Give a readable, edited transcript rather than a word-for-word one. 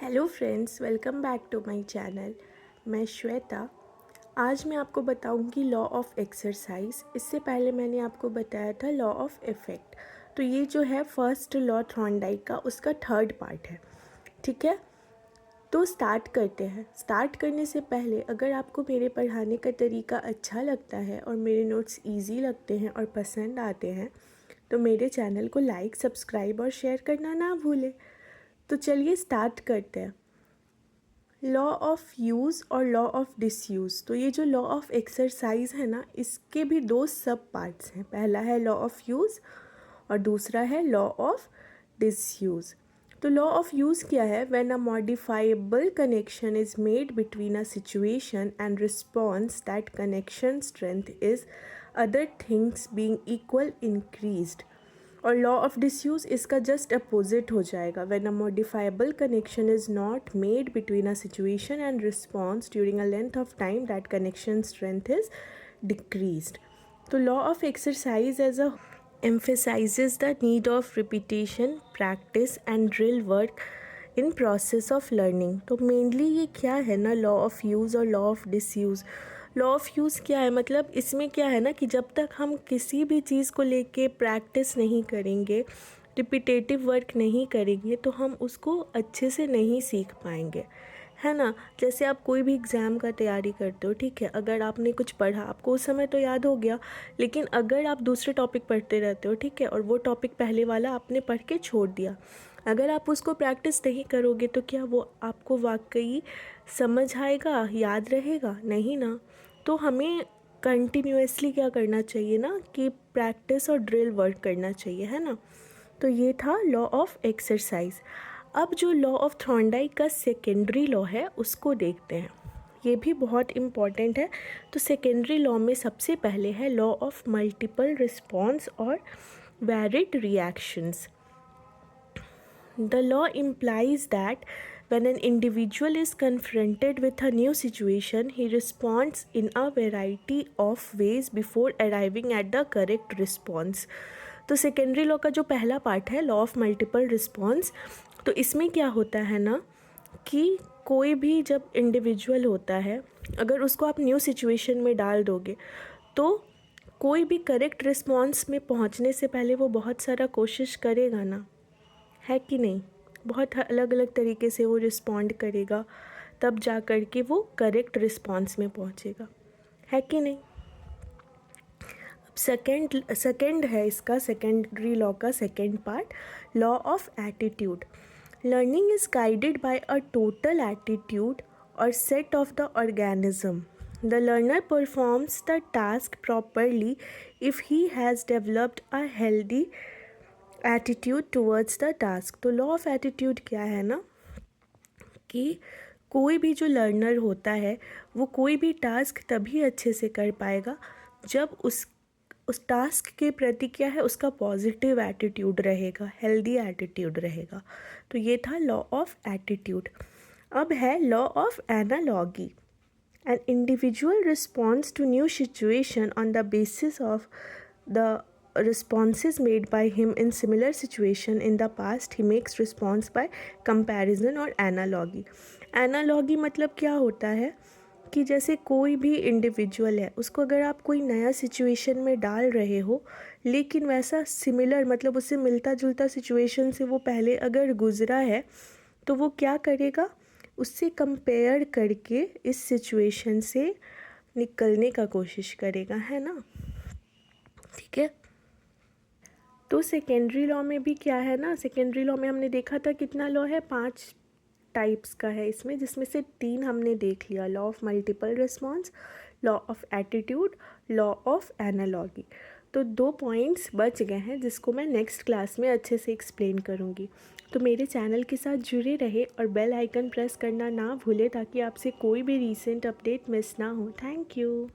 Hello friends, welcome back to my channel. मैं श्वेता। आज मैं आपको बताऊंगी लॉ ऑफ एक्सरसाइज। इससे पहले मैंने आपको बताया था लॉ ऑफ इफ़ेक्ट। तो ये जो है फर्स्ट लॉ थॉर्नडाइक का, उसका थर्ड पार्ट है। ठीक है, तो स्टार्ट करते हैं। स्टार्ट करने से पहले अगर आपको मेरे पढ़ाने का तरीका अच्छा लगता है और मेरे नोट्स इजी लगते हैं और पसंद आते हैं तो मेरे चैनल को लाइक, सब्सक्राइब और शेयर करना ना भूलें। तो चलिए स्टार्ट करते हैं। लॉ ऑफ यूज़ और लॉ ऑफ डिसयूज़। तो ये जो लॉ ऑफ एक्सरसाइज है ना, इसके भी दो सब पार्ट्स हैं। पहला है लॉ ऑफ यूज़ और दूसरा है लॉ ऑफ डिसयूज़। तो लॉ ऑफ यूज़ क्या है? When a modifiable connection is made between a situation and response, that connection strength is other things being equal increased. और लॉ ऑफ डिसयूज़ इसका just opposite हो जाएगा। When a modifiable connection is not made between a situation and response during a length of time, that connection strength is decreased. तो law of exercise as a emphasizes the need of repetition, practice and drill work in process of learning। तो mainly ये क्या है ना, law of use और law of disuse. Law of use क्या है, मतलब इसमें क्या है ना कि जब तक हम किसी भी चीज़ को लेके प्रैक्टिस नहीं करेंगे, रिपीटेटिव वर्क नहीं करेंगे, तो हम उसको अच्छे से नहीं सीख पाएंगे, है ना। जैसे आप कोई भी एग्ज़ाम का तैयारी करते हो, ठीक है, अगर आपने कुछ पढ़ा, आपको उस समय तो याद हो गया, लेकिन अगर आप दूसरे टॉपिक पढ़ते रहते हो, ठीक है, और वो टॉपिक पहले वाला आपने पढ़ के छोड़ दिया, अगर आप उसको प्रैक्टिस नहीं करोगे तो क्या वो आपको वाकई समझ आएगा, याद रहेगा? नहीं ना। तो हमें कंटिन्यूअसली क्या करना चाहिए ना कि प्रैक्टिस और ड्रिल वर्क करना चाहिए, है ना। तो ये था लॉ ऑफ एक्सरसाइज। अब जो लॉ ऑफ थॉर्नडाइक का सेकेंडरी लॉ है उसको देखते हैं। ये भी बहुत इम्पॉर्टेंट है। तो सेकेंडरी लॉ में सबसे पहले है लॉ ऑफ मल्टीपल रिस्पॉन्स और varied reactions. The law implies that when an individual is confronted with a new situation, he responds in a variety of ways before arriving at the correct response। तो secondary law का जो पहला part है law of multiple response, तो इसमें क्या होता है ना कि कोई भी जब इंडिविजुअल होता है, अगर उसको आप न्यू सिचुएशन में डाल दोगे तो कोई भी करेक्ट रिस्पॉन्स में पहुंचने से पहले वो बहुत सारा कोशिश करेगा ना, है कि नहीं। बहुत अलग अलग तरीके से वो रिस्पॉन्ड करेगा, तब जा कर के वो करेक्ट रिस्पॉन्स में पहुंचेगा, है कि नहीं। अब सेकंड है इसका सेकेंडरी लॉ का second part, law of attitude. Learning is guided by a total attitude or set of the organism. The learner performs the task properly if he has developed a healthy attitude towards the task। तो law of attitude क्या है ना कि कोई भी जो learner होता है वो कोई भी टास्क तभी अच्छे से कर पाएगा जब उस टास्क के प्रति क्या है, उसका पॉजिटिव एटीट्यूड रहेगा, हेल्दी एटीट्यूड रहेगा। तो ये था लॉ ऑफ एटीट्यूड। अब है law of analogy. An individual responds to new situation on the basis of the responses made by him in similar situation in the past। He makes response by comparison और analogy। Analogy मतलब क्या होता है कि जैसे कोई भी individual है, उसको अगर आप कोई नया सिचुएशन में डाल रहे हो, लेकिन वैसा सिमिलर मतलब उससे मिलता जुलता सिचुएशन से वो पहले अगर गुजरा है, तो वो क्या करेगा, उससे कंपेयर करके इस सिचुएशन से निकलने का कोशिश करेगा, है ना। ठीक है, तो सेकेंडरी लॉ में भी क्या है ना, सेकेंडरी लॉ में हमने देखा था कितना लॉ है, 5 टाइप्स का है इसमें, जिसमें से 3 हमने देख लिया, law of multiple response, law of attitude, law of analogy. तो 2 पॉइंट्स बच गए हैं जिसको मैं नेक्स्ट क्लास में अच्छे से एक्सप्लेन करूँगी। तो मेरे चैनल के साथ जुड़े रहे और बेल आइकन प्रेस करना ना भूले ताकि आपसे कोई भी रीसेंट अपडेट मिस ना हो। Thank you.